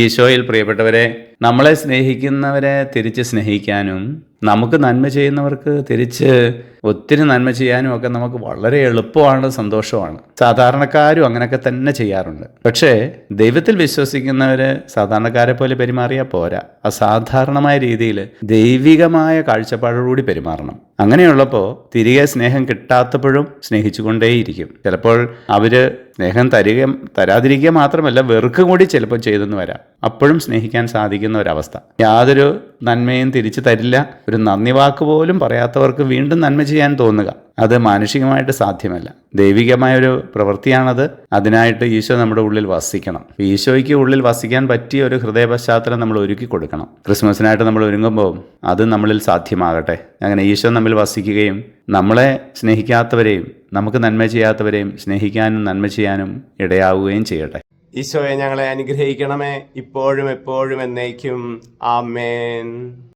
ഈശോയിൽ പ്രിയപ്പെട്ടവരെ, നമ്മളെ സ്നേഹിക്കുന്നവരെ തിരിച്ച് സ്നേഹിക്കാനും നമുക്ക് നന്മ ചെയ്യുന്നവർക്ക് തിരിച്ച് ഒത്തിരി നന്മ ചെയ്യാനും ഒക്കെ നമുക്ക് വളരെ എളുപ്പമാണ്, സന്തോഷമാണ്. സാധാരണക്കാരും അങ്ങനെയൊക്കെ തന്നെ ചെയ്യാറുണ്ട്. പക്ഷേ ദൈവത്തിൽ വിശ്വസിക്കുന്നവർ സാധാരണക്കാരെ പോലെ പെരുമാറിയാൽ പോരാ. അസാധാരണമായ രീതിയിൽ ദൈവികമായ കാഴ്ചപ്പാടോടുകൂടി പെരുമാറണം. അങ്ങനെയുള്ളപ്പോൾ തിരികെ സ്നേഹം കിട്ടാത്തപ്പോഴും സ്നേഹിച്ചുകൊണ്ടേയിരിക്കും. ചിലപ്പോൾ അവർ സ്നേഹം തരാതിരിക്കുക മാത്രമല്ല, വെറുക്കും കൂടി ചിലപ്പോൾ ചെയ്തെന്ന് വരാം. അപ്പോഴും സ്നേഹിക്കാൻ സാധിക്കുന്ന ഒരവസ്ഥ. യാതൊരു നന്മയും തിരിച്ചു തരില്ല. ഒരു നന്ദി വാക്ക് പോലും പറയാത്തവർക്ക് വീണ്ടും നന്മ ചെയ്യാൻ തോന്നുക, അത് മാനുഷികമായിട്ട് സാധ്യമല്ല. ദൈവികമായൊരു പ്രവൃത്തിയാണത്. അതിനായിട്ട് ഈശോ നമ്മുടെ ഉള്ളിൽ വസിക്കണം. ഈശോയ്ക്ക് ഉള്ളിൽ വസിക്കാൻ പറ്റിയ ഒരു ഹൃദയ പശ്ചാത്തലം നമ്മൾ ഒരുക്കി കൊടുക്കണം. ക്രിസ്മസിനായിട്ട് നമ്മൾ ഒരുങ്ങുമ്പോൾ അത് നമ്മളിൽ സാധ്യമാകട്ടെ. അങ്ങനെ ഈശോ നമ്മിൽ വസിക്കുകയും നമ്മളെ സ്നേഹിക്കാത്തവരെയും നമുക്ക് നന്മ ചെയ്യാത്തവരെയും സ്നേഹിക്കാനും നന്മ ചെയ്യാനും ഇടയാവുകയും ചെയ്യട്ടെ. ഈശോയെ ഞങ്ങളെ അനുഗ്രഹിക്കണമേ, ഇപ്പോഴും എപ്പോഴും എന്നേക്കും. ആമേൻ.